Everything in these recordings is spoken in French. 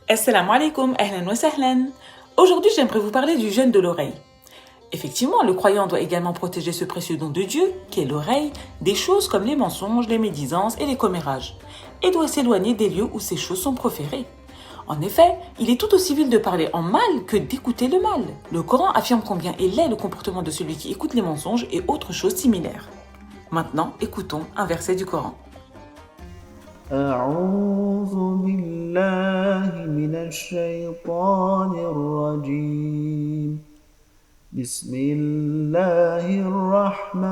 Assalamu alaikum, ahlan wa sahlan. Aujourd'hui, j'aimerais vous parler du jeûne de l'oreille. Effectivement, le croyant doit également protéger ce précieux don de Dieu, qui est l'oreille, des choses comme les mensonges, les médisances et les commérages, et doit s'éloigner des lieux où ces choses sont proférées. En effet, il est tout aussi vil de parler en mal que d'écouter le mal. Le Coran affirme combien est laid le comportement de celui qui écoute les mensonges et autres choses similaires. Maintenant, écoutons un verset du Coran. أعوذ بالله من الشيطان الرجيم بسم الله الرحمن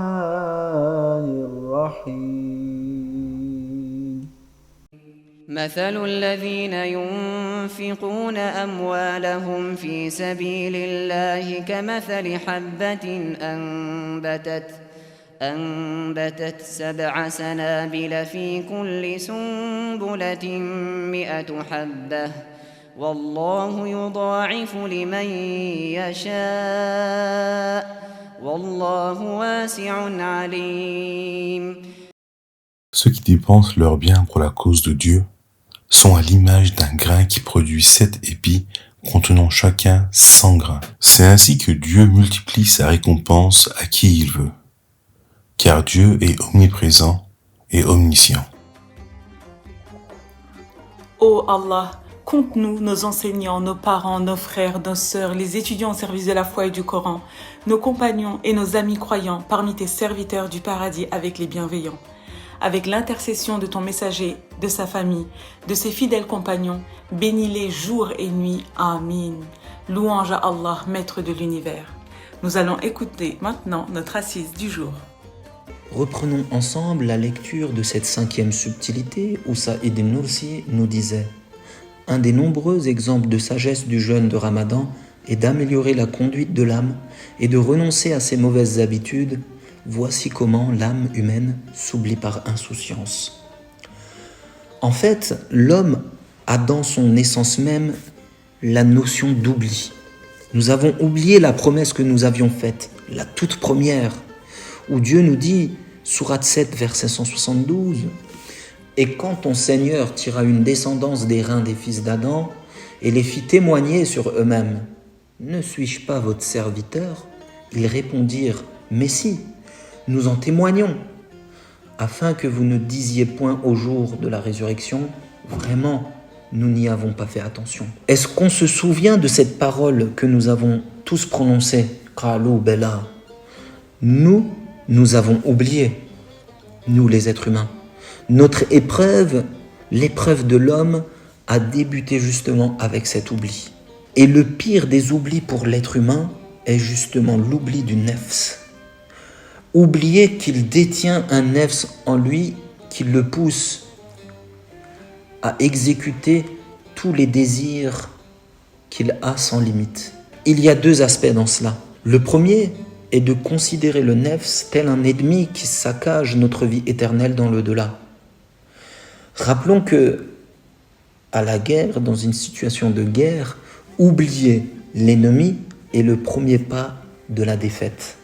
الرحيم مثل الذين ينفقون أموالهم في سبيل الله كمثل حبة أنبتت 7 سنابل في كل سنبلة 100 حبة والله يضاعف لمن يشاء والله واسع عليم. Ceux qui dépensent leurs biens pour la cause de Dieu sont à l'image d'un grain qui produit 7 épis contenant chacun 100 grains. C'est ainsi que Dieu multiplie sa récompense à qui il veut, car Dieu est omniprésent et omniscient. Ô Allah, compte-nous, nos enseignants, nos parents, nos frères, nos sœurs, les étudiants au service de la foi et du Coran, nos compagnons et nos amis croyants parmi tes serviteurs du paradis avec les bienveillants. Avec l'intercession de ton messager, de sa famille, de ses fidèles compagnons, bénis-les jour et nuit. Amin. Louange à Allah, maître de l'univers. Nous allons écouter maintenant notre assise du jour. Reprenons ensemble la lecture de cette 5e subtilité où Saïd Nursi nous disait « Un des nombreux exemples de sagesse du jeûne de Ramadan est d'améliorer la conduite de l'âme et de renoncer à ses mauvaises habitudes. Voici comment l'âme humaine s'oublie par insouciance. » En fait, l'homme a dans son essence même la notion d'oubli. Nous avons oublié la promesse que nous avions faite, la toute première, où Dieu nous dit, sourate 7, verset 172, « Et quand ton Seigneur tira une descendance des reins des fils d'Adam et les fit témoigner sur eux-mêmes, ne suis-je pas votre serviteur ?» Ils répondirent, « Mais si, nous en témoignons, afin que vous ne disiez point au jour de la résurrection, vraiment, nous n'y avons pas fait attention. » Est-ce qu'on se souvient de cette parole que nous avons tous prononcée, « Qalu bela » ? Nous avons oublié, nous les êtres humains. Notre épreuve, l'épreuve de l'homme, a débuté justement avec cet oubli. Et le pire des oublis pour l'être humain est justement l'oubli du nefs. Oublier qu'il détient un nefs en lui qui le pousse à exécuter tous les désirs qu'il a sans limite. Il y a 2 aspects dans cela. Le premier est de considérer le nefs tel un ennemi qui saccage notre vie éternelle dans l'au-delà. Rappelons que, à la guerre, dans une situation de guerre, oublier l'ennemi est le premier pas de la défaite.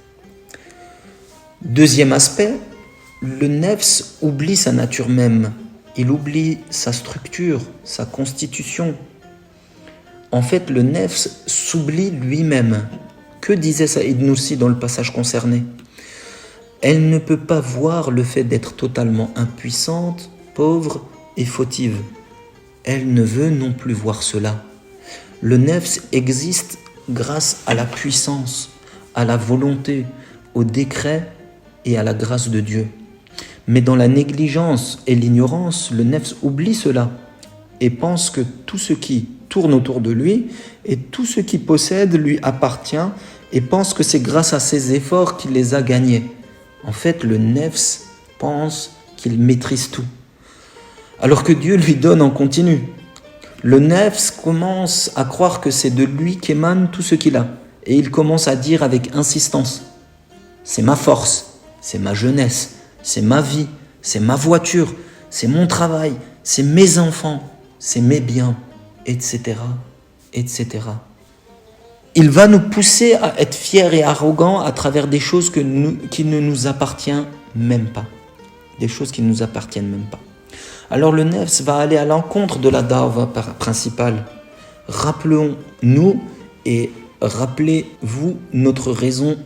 Deuxième aspect, le nefs oublie sa nature même. Il oublie sa structure, sa constitution. En fait, le nefs s'oublie lui-même. Que disait Saïd Nursi dans le passage concerné ? Elle ne peut pas voir le fait d'être totalement impuissante, pauvre et fautive. Elle ne veut non plus voir cela. Le nefs existe grâce à la puissance, à la volonté, au décret et à la grâce de Dieu. Mais dans la négligence et l'ignorance, le nefs oublie cela et pense que tout ce qui tourne autour de lui et tout ce qu'il possède lui appartient et pense que c'est grâce à ses efforts qu'il les a gagnés. En fait, le nefs pense qu'il maîtrise tout, alors que Dieu lui donne en continu. Le nefs commence à croire que c'est de lui qu'émane tout ce qu'il a, et il commence à dire avec insistance « C'est ma force, c'est ma jeunesse, c'est ma vie, c'est ma voiture, c'est mon travail, c'est mes enfants, c'est mes biens, etc., etc. » Il va nous pousser à être fiers et arrogants à travers des choses qui ne nous appartiennent même pas. Des choses qui ne nous appartiennent même pas. Alors le nefs va aller à l'encontre de la da'wa principale, Rappelons-nous et rappelez-vous notre raison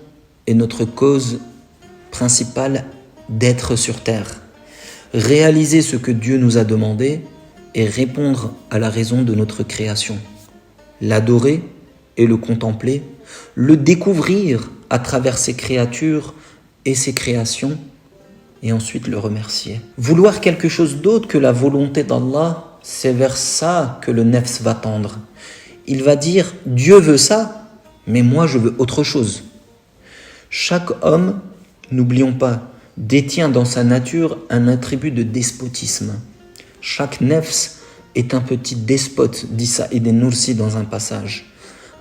et notre cause principale d'être sur terre. Réaliser ce que Dieu nous a demandé et répondre à la raison de notre création. L'adorer et le contempler, le découvrir à travers ses créatures et ses créations, et ensuite le remercier. Vouloir quelque chose d'autre que la volonté d'Allah, c'est vers ça que le nefs va tendre. Il va dire, Dieu veut ça, mais moi je veux autre chose. Chaque homme, n'oublions pas, détient dans sa nature un attribut de despotisme. Chaque nefs est un petit despote, dit Saïd Nursi dans un passage.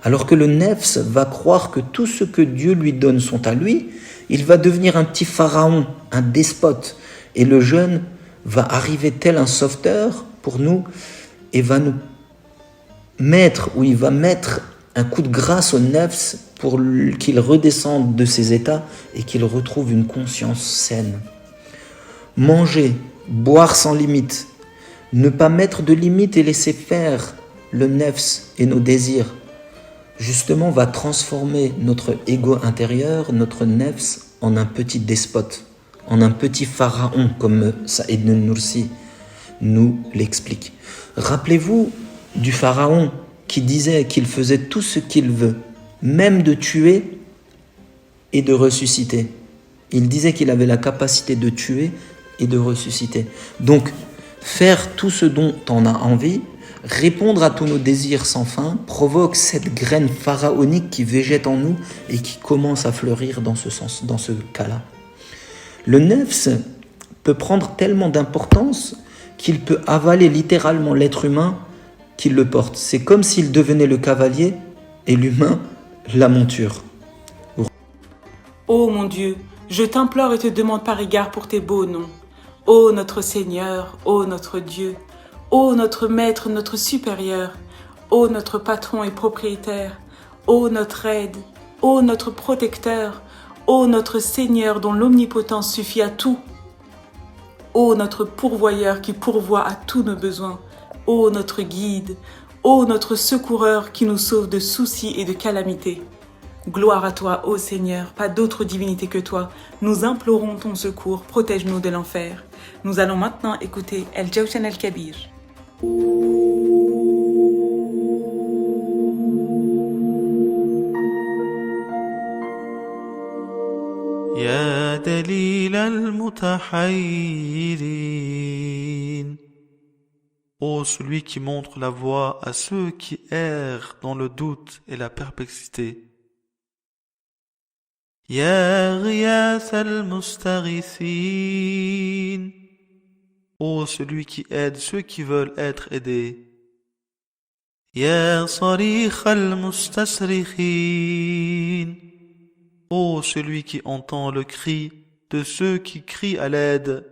Alors que le nefs va croire que tout ce que Dieu lui donne sont à lui, il va devenir un petit pharaon, un despote. Et le jeune va arriver tel un sauveteur pour nous et va nous mettre, ou il va mettre un coup de grâce au nefs pour qu'il redescende de ses états et qu'il retrouve une conscience saine. Manger, boire sans limite, ne pas mettre de limite et laisser faire le nefs et nos désirs, justement va transformer notre ego intérieur, notre nefs, en un petit despote, en un petit pharaon, comme Saïd Nursi nous l'explique. Rappelez-vous du pharaon qui disait qu'il faisait tout ce qu'il veut, même de tuer et de ressusciter. Il disait qu'il avait la capacité de tuer et de ressusciter. Donc, faire tout ce dont on a envie, répondre à tous nos désirs sans fin, provoque cette graine pharaonique qui végète en nous et qui commence à fleurir dans ce sens, dans ce cas-là. Le nefs peut prendre tellement d'importance qu'il peut avaler littéralement l'être humain qui le porte. C'est comme s'il devenait le cavalier et l'humain la monture. Ô mon Dieu, je t'implore et te demande par égard pour tes beaux noms. Ô notre Seigneur, ô notre Dieu, ô notre Maître, notre Supérieur, ô notre Patron et Propriétaire, ô notre aide, ô notre Protecteur, ô notre Seigneur dont l'omnipotence suffit à tout, ô notre Pourvoyeur qui pourvoit à tous nos besoins, ô notre Guide, ô notre Secoureur qui nous sauve de soucis et de calamités. Gloire à toi, ô Seigneur, pas d'autre divinité que toi. Nous implorons ton secours, protège-nous de l'enfer. Nous allons maintenant écouter El Jawshan El Kabir. يا دليل المتحيرين. Ô celui qui montre la voie à ceux qui errent dans le doute et la perplexité. يا غياث المستغيثين. Ô celui qui aide ceux qui veulent être aidés. يا صريخ المستصرخين. Ô celui qui entend le cri de ceux qui crient à l'aide.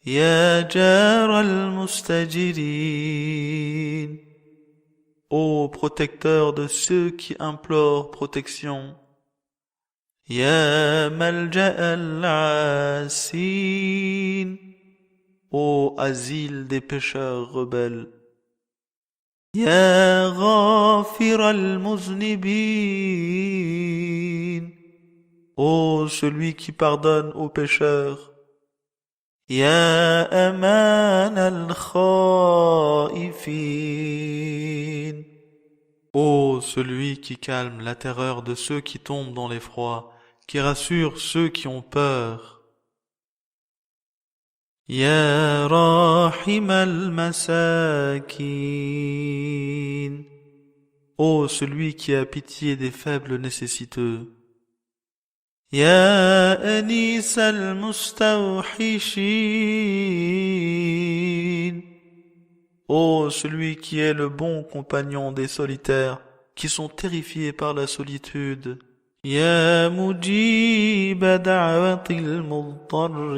يا جار المستجيرين. Ô protecteur de ceux qui implorent protection. يا ملجأ العاسين. Ô asile des pécheurs rebelles. يا غافر المذنبين. Ô celui qui pardonne aux pécheurs. يا أمان الخائفين. Ô celui qui calme la terreur de ceux qui tombent dans l'effroi, qui rassure ceux qui ont peur. يا راحم المساكين. Ô celui qui a pitié des faibles nécessiteux. يا أنيس المستوحشين. Ô celui qui est le bon compagnon des solitaires, qui sont terrifiés par la solitude. يا مجيب دعوة المضطرين.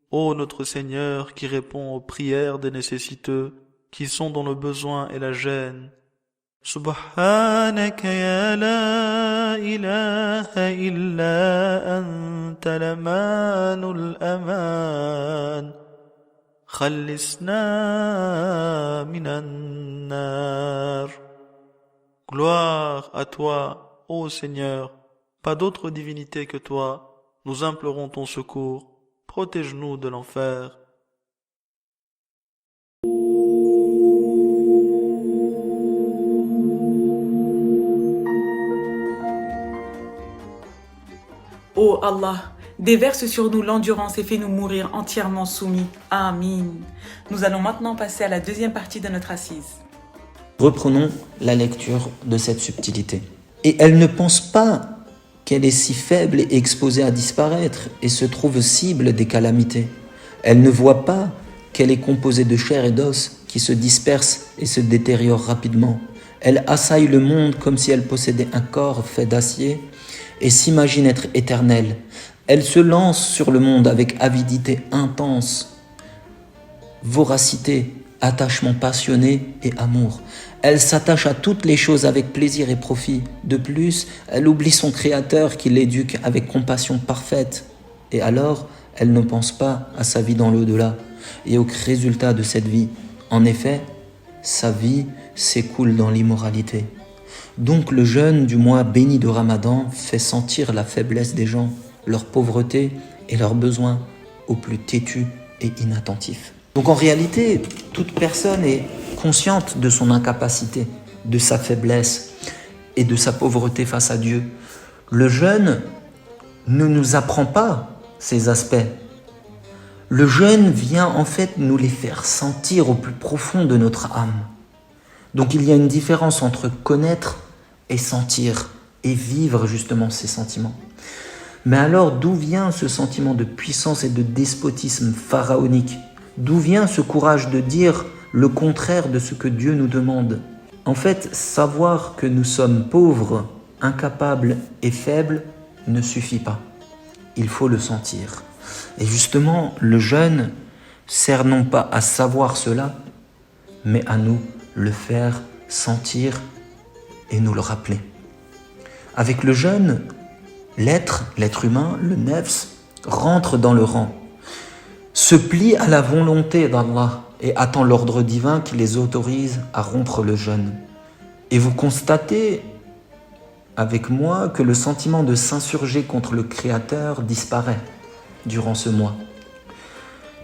Ô notre Seigneur qui répond aux prières des nécessiteux, qui sont dans le besoin et la gêne. سبحانك يا لا إله إلا أنت الأمان الأمان خلصنا من النار. Gloire à toi, ô Seigneur, pas d'autre divinité que toi, nous implorons ton secours, protège-nous de l'enfer. Ô Allah, déverse sur nous l'endurance et fais-nous mourir entièrement soumis. Amin. Nous allons maintenant passer à la deuxième partie de notre assise. Reprenons la lecture de cette subtilité. Et elle ne pense pas qu'elle est si faible et exposée à disparaître et se trouve cible des calamités. Elle ne voit pas qu'elle est composée de chair et d'os qui se dispersent et se détériorent rapidement. Elle assaille le monde comme si elle possédait un corps fait d'acier et s'imagine être éternelle. Elle se lance sur le monde avec avidité intense, voracité, attachement passionné et amour. Elle s'attache à toutes les choses avec plaisir et profit. De plus, elle oublie son Créateur qui l'éduque avec compassion parfaite. Et alors, elle ne pense pas à sa vie dans l'au-delà et aux résultats de cette vie. En effet, sa vie s'écoule dans l'immoralité. Donc le jeûne du mois béni de Ramadan fait sentir la faiblesse des gens, leur pauvreté et leurs besoins aux plus têtus et inattentifs. Donc en réalité, toute personne est consciente de son incapacité, de sa faiblesse et de sa pauvreté face à Dieu. Le jeûne ne nous apprend pas ces aspects. Le jeûne vient en fait nous les faire sentir au plus profond de notre âme. Donc il y a une différence entre connaître et sentir et vivre justement ces sentiments. Mais alors d'où vient ce sentiment de puissance et de despotisme pharaonique ? D'où vient ce courage de dire le contraire de ce que Dieu nous demande ? En fait, savoir que nous sommes pauvres, incapables et faibles ne suffit pas. Il faut le sentir. Et justement, le jeûne sert non pas à savoir cela, mais à nous le faire sentir et nous le rappeler. Avec le jeûne, l'être humain, le nefs, rentre dans le rang, se plie à la volonté d'Allah et attend l'ordre divin qui les autorise à rompre le jeûne. Et vous constatez avec moi que le sentiment de s'insurger contre le Créateur disparaît durant ce mois.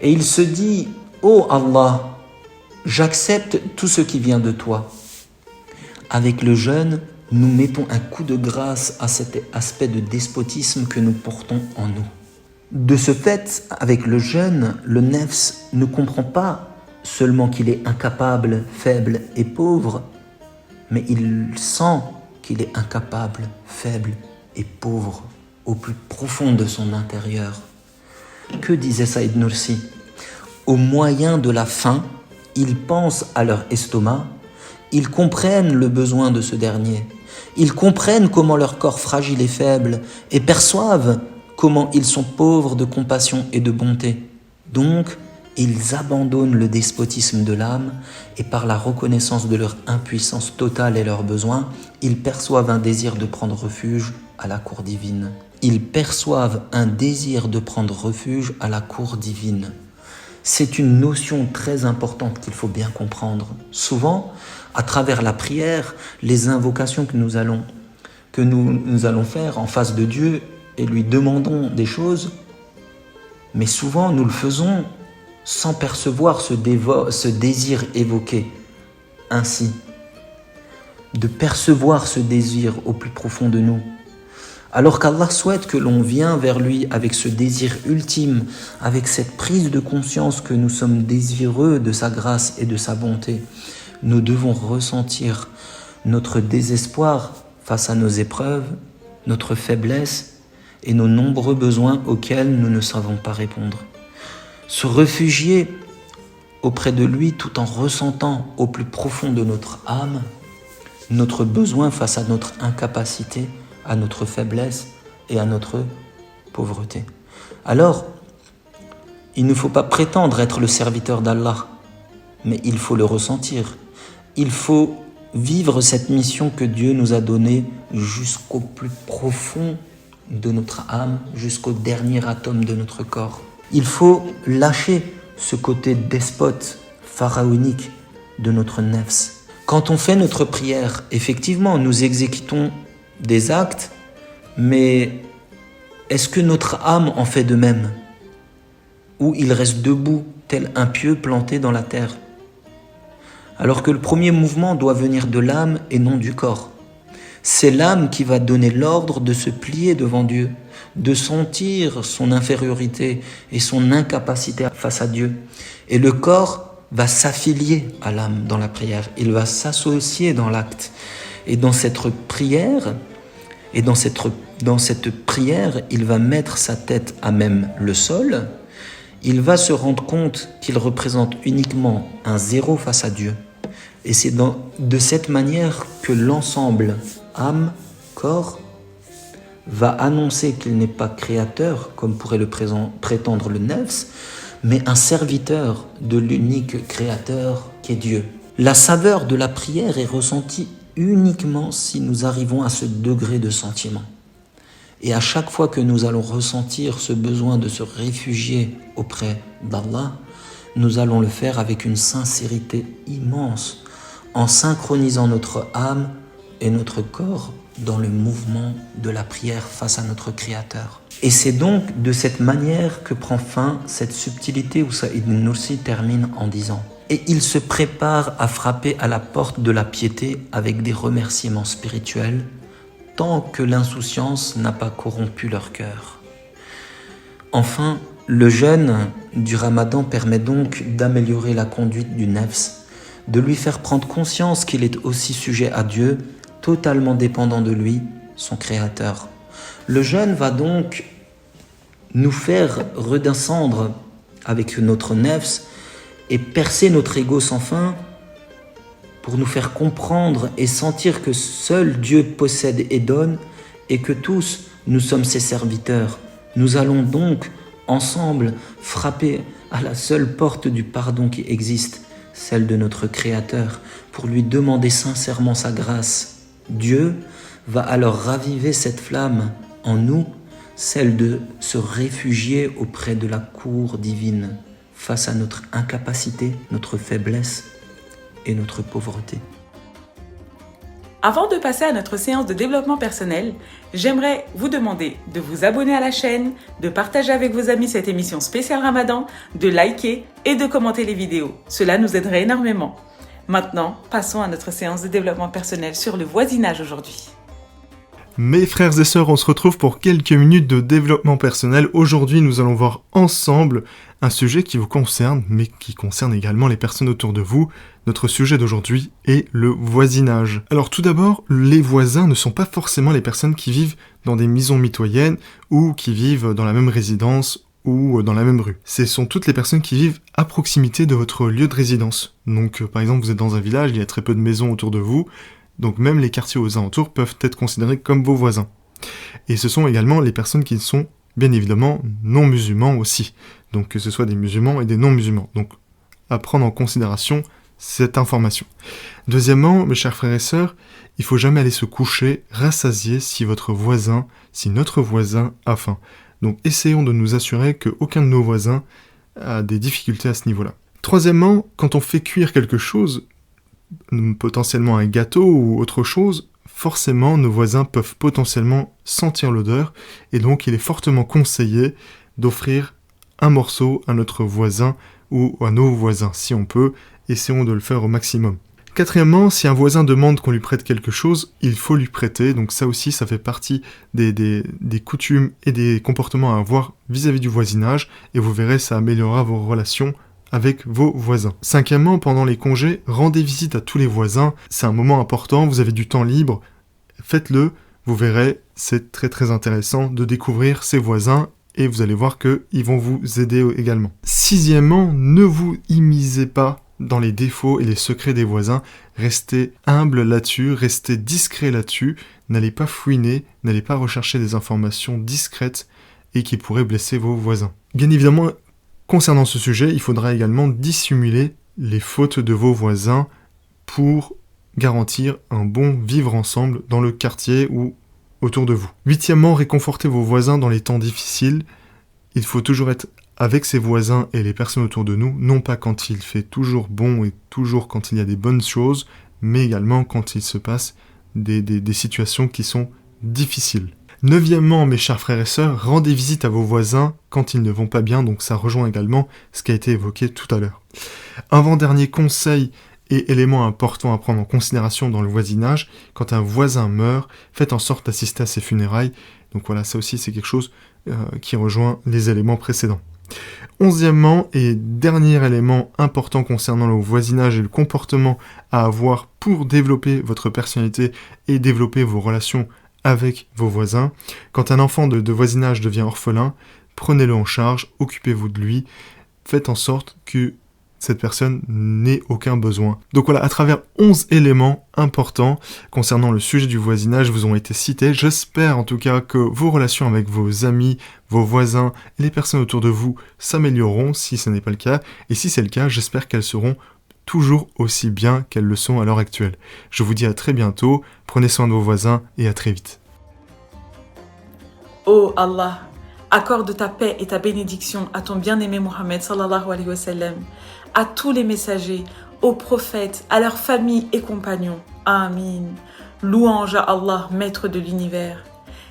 Et il se dit « Oh Allah, j'accepte tout ce qui vient de toi. » Avec le jeûne, nous mettons un coup de grâce à cet aspect de despotisme que nous portons en nous. De ce fait, avec le jeûne, le nefs ne comprend pas seulement qu'il est incapable, faible et pauvre, mais il sent qu'il est incapable, faible et pauvre au plus profond de son intérieur. Que disait Saïd Nursi ? Au moyen de la faim, ils pensent à leur estomac, ils comprennent le besoin de ce dernier, ils comprennent comment leur corps fragile est faible et perçoivent comment ils sont pauvres de compassion et de bonté. Donc, ils abandonnent le despotisme de l'âme et par la reconnaissance de leur impuissance totale et leurs besoins, ils perçoivent un désir de prendre refuge à la cour divine. Ils perçoivent un désir de prendre refuge à la cour divine. C'est une notion très importante qu'il faut bien comprendre. Souvent, à travers la prière, les invocations que nous allons faire en face de Dieu et lui demandons des choses, mais souvent nous le faisons sans percevoir ce désir évoqué. Ainsi, de percevoir ce désir au plus profond de nous. Alors qu'Allah souhaite que l'on vienne vers lui avec ce désir ultime, avec cette prise de conscience que nous sommes désireux de sa grâce et de sa bonté, nous devons ressentir notre désespoir face à nos épreuves, notre faiblesse et nos nombreux besoins auxquels nous ne savons pas répondre. Se réfugier auprès de lui tout en ressentant au plus profond de notre âme notre besoin face à notre incapacité, à notre faiblesse et à notre pauvreté. Alors, il ne faut pas prétendre être le serviteur d'Allah, mais il faut le ressentir. Il faut vivre cette mission que Dieu nous a donnée jusqu'au plus profond de notre âme, jusqu'au dernier atome de notre corps. Il faut lâcher ce côté despote, pharaonique de notre nefs. Quand on fait notre prière, effectivement, nous exécutons des actes, mais est-ce que notre âme en fait de même? Ou il reste debout, tel un pieu planté dans la terre? Alors que le premier mouvement doit venir de l'âme et non du corps. C'est l'âme qui va donner l'ordre de se plier devant Dieu, de sentir son infériorité et son incapacité face à Dieu. Et le corps va s'affilier à l'âme dans la prière, il va s'associer dans l'acte. Et dans cette prière, il va mettre sa tête à même le sol, il va se rendre compte qu'il représente uniquement un zéro face à Dieu. Et c'est de cette manière que l'ensemble âme, corps, va annoncer qu'il n'est pas créateur, comme pourrait le prétendre le nefs, mais un serviteur de l'unique créateur qui est Dieu. La saveur de la prière est ressentie uniquement si nous arrivons à ce degré de sentiment. Et à chaque fois que nous allons ressentir ce besoin de se réfugier auprès d'Allah, nous allons le faire avec une sincérité immense, en synchronisant notre âme et notre corps dans le mouvement de la prière face à notre Créateur. Et c'est donc de cette manière que prend fin cette subtilité où Saïd Nursi termine en disant « Et il se prépare à frapper à la porte de la piété avec des remerciements spirituels, tant que l'insouciance n'a pas corrompu leur cœur. » Enfin, le jeûne du Ramadan permet donc d'améliorer la conduite du nefs, de lui faire prendre conscience qu'il est aussi sujet à Dieu, totalement dépendant de lui, son Créateur. Le jeûne va donc nous faire redescendre avec notre nefs et percer notre ego sans fin pour nous faire comprendre et sentir que seul Dieu possède et donne et que tous nous sommes ses serviteurs. Nous allons donc ensemble frapper à la seule porte du pardon qui existe, celle de notre Créateur, pour lui demander sincèrement sa grâce. Dieu va alors raviver cette flamme en nous, celle de se réfugier auprès de la cour divine, face à notre incapacité, notre faiblesse et notre pauvreté. Avant de passer à notre séance de développement personnel, j'aimerais vous demander de vous abonner à la chaîne, de partager avec vos amis cette émission spéciale Ramadan, de liker et de commenter les vidéos. Cela nous aiderait énormément. Maintenant, passons à notre séance de développement personnel sur le voisinage aujourd'hui. Mes frères et sœurs, on se retrouve pour quelques minutes de développement personnel. Aujourd'hui, nous allons voir ensemble un sujet qui vous concerne, mais qui concerne également les personnes autour de vous. Notre sujet d'aujourd'hui est le voisinage. Alors tout d'abord, les voisins ne sont pas forcément les personnes qui vivent dans des maisons mitoyennes ou qui vivent dans la même résidence ou dans la même rue. Ce sont toutes les personnes qui vivent à proximité de votre lieu de résidence. Donc par exemple, vous êtes dans un village, il y a très peu de maisons autour de vous, donc même les quartiers aux alentours peuvent être considérés comme vos voisins. Et ce sont également les personnes qui sont bien évidemment non musulmans aussi. Donc que ce soit des musulmans et des non musulmans. Donc à prendre en considération cette information. Deuxièmement, mes chers frères et sœurs, il faut jamais aller se coucher rassasié si notre voisin a faim. Donc essayons de nous assurer qu'aucun de nos voisins a des difficultés à ce niveau-là. Troisièmement, quand on fait cuire quelque chose, potentiellement un gâteau ou autre chose, forcément nos voisins peuvent potentiellement sentir l'odeur et donc il est fortement conseillé d'offrir un morceau à notre voisin ou à nos voisins. Si on peut, essayons de le faire au maximum. Quatrièmement, si un voisin demande qu'on lui prête quelque chose, il faut lui prêter. Donc ça aussi, ça fait partie des coutumes et des comportements à avoir vis-à-vis du voisinage. Et vous verrez, ça améliorera vos relations avec vos voisins. Cinquièmement, pendant les congés, rendez visite à tous les voisins. C'est un moment important, vous avez du temps libre. Faites-le, vous verrez, c'est très très intéressant de découvrir ces voisins. Et vous allez voir qu'ils vont vous aider également. Sixièmement, ne vous immiscez pas dans les défauts et les secrets des voisins. Restez humble là-dessus, restez discret là-dessus. N'allez pas fouiner, n'allez pas rechercher des informations discrètes et qui pourraient blesser vos voisins. Bien évidemment, concernant ce sujet, il faudra également dissimuler les fautes de vos voisins pour garantir un bon vivre ensemble dans le quartier ou autour de vous. Huitièmement, réconfortez vos voisins dans les temps difficiles. Il faut toujours être avec ses voisins et les personnes autour de nous, non pas quand il fait toujours bon et toujours quand il y a des bonnes choses, mais également quand il se passe des situations qui sont difficiles. Neuvièmement, mes chers frères et sœurs, rendez visite à vos voisins quand ils ne vont pas bien, donc ça rejoint également ce qui a été évoqué tout à l'heure. Avant-dernier conseil et élément important à prendre en considération dans le voisinage, quand un voisin meurt, faites en sorte d'assister à ses funérailles. Donc voilà, ça aussi c'est quelque chose qui rejoint les éléments précédents. 11e et dernier élément important concernant le voisinage et le comportement à avoir pour développer votre personnalité et développer vos relations avec vos voisins. Quand un enfant de voisinage devient orphelin, prenez-le en charge, occupez-vous de lui, faites en sorte que cette personne n'ait aucun besoin. Donc voilà, à travers 11 éléments importants concernant le sujet du voisinage vous ont été cités. J'espère en tout cas que vos relations avec vos amis, vos voisins et les personnes autour de vous s'amélioreront si ce n'est pas le cas. Et si c'est le cas, j'espère qu'elles seront toujours aussi bien qu'elles le sont à l'heure actuelle. Je vous dis à très bientôt, prenez soin de vos voisins et à très vite. Ô Allah, accorde ta paix et ta bénédiction à ton bien-aimé Mohammed sallallahu alayhi wa sallam, à tous les messagers, aux prophètes, à leurs familles et compagnons. Amin. Louange à Allah, maître de l'univers.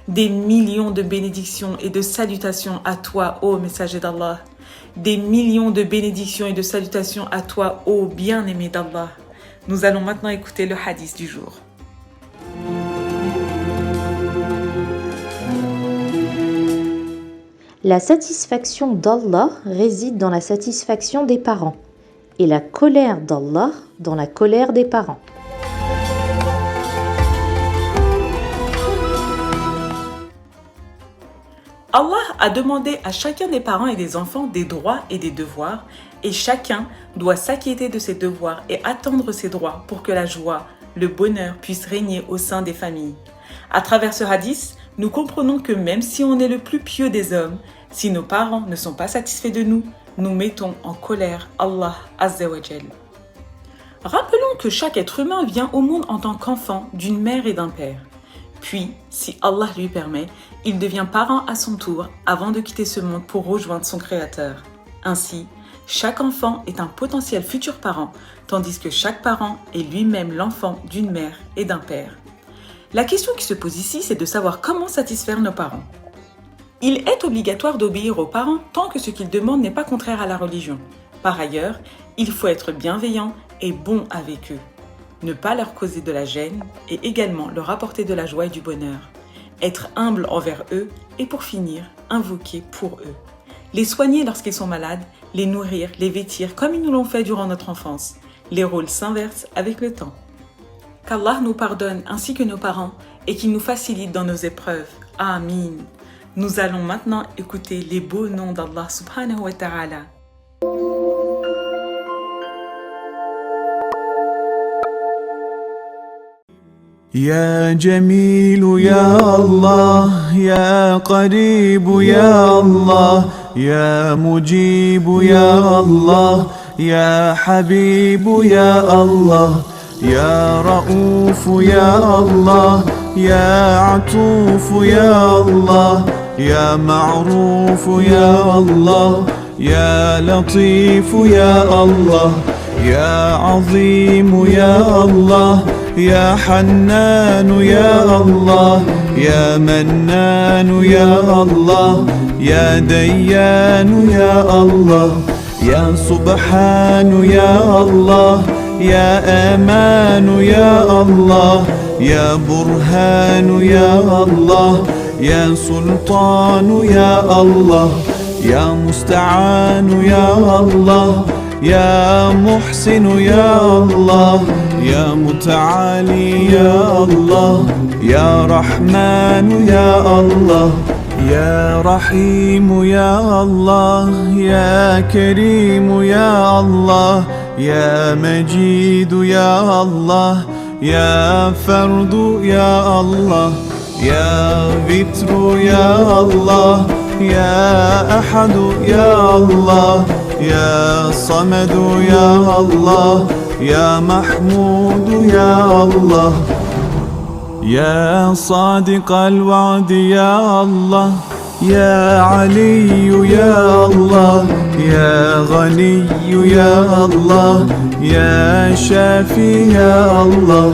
Des millions de bénédictions et de salutations à toi, ô messager d'Allah. Des millions de bénédictions et de salutations à toi, ô bien-aimé d'Allah. Nous allons maintenant écouter le hadith du jour. La satisfaction d'Allah réside dans la satisfaction des parents et la colère d'Allah dans la colère des parents. Allah a demandé à chacun des parents et des enfants des droits et des devoirs, et chacun doit s'acquitter de ses devoirs et attendre ses droits pour que la joie, le bonheur puissent régner au sein des familles. À travers ce hadith, nous comprenons que même si on est le plus pieux des hommes, si nos parents ne sont pas satisfaits de nous, nous mettons en colère Allah Azza wa Jal. Rappelons que chaque être humain vient au monde en tant qu'enfant d'une mère et d'un père. Puis, si Allah lui permet, il devient parent à son tour avant de quitter ce monde pour rejoindre son Créateur. Ainsi, chaque enfant est un potentiel futur parent, tandis que chaque parent est lui-même l'enfant d'une mère et d'un père. La question qui se pose ici, c'est de savoir comment satisfaire nos parents. Il est obligatoire d'obéir aux parents tant que ce qu'ils demandent n'est pas contraire à la religion. Par ailleurs, il faut être bienveillant et bon avec eux. Ne pas leur causer de la gêne et également leur apporter de la joie et du bonheur. Être humble envers eux et pour finir, invoquer pour eux. Les soigner lorsqu'ils sont malades, les nourrir, les vêtir comme ils nous l'ont fait durant notre enfance. Les rôles s'inversent avec le temps. Qu'Allah nous pardonne ainsi que nos parents et qu'il nous facilite dans nos épreuves. Amin. Nous allons maintenant écouter les beaux noms d'Allah subhanahu wa ta'ala. يا جميل يا الله يا قريب يا الله يا مجيب يا الله يا حبيب يا الله يا رؤوف يا الله يا عطوف يا الله يا معروف يا الله يا لطيف يا الله يا عظيم يا الله يا حنان يا الله يا منان يا الله يا ديان يا الله يا سبحان يا الله يا أمان يا الله يا برهان يا الله يا سلطان يا الله يا مستعان يا الله يا محسن يا الله يا متعالي يا الله يا رحمن يا الله يا رحيم يا الله يا كريم يا الله يا مجيد يا الله يا فرد يا الله يا ذكر يا الله يا أحد يا الله يا صمد يا الله يا محمود يا الله يا صادق الوعد يا الله يا علي يا الله يا غني يا الله يا شافي يا الله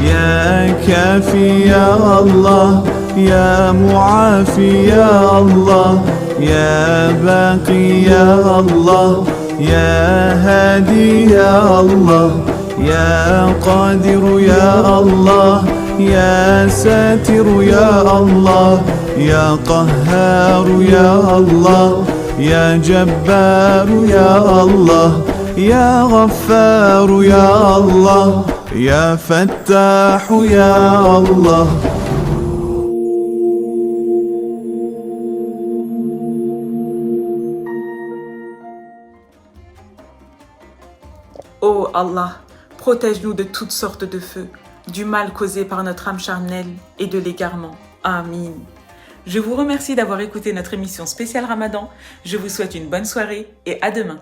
يا كافي يا الله يا معافي يا الله يا باقي يا الله يا هادي يا الله يا قادر يا الله يا ساتر يا الله يا قهار يا الله يا جبار يا الله يا غفار يا الله يا فتاح يا الله. Ô Allah, protège-nous de toutes sortes de feux, du mal causé par notre âme charnelle et de l'égarement. Amin. Je vous remercie d'avoir écouté notre émission spéciale Ramadan. Je vous souhaite une bonne soirée et à demain.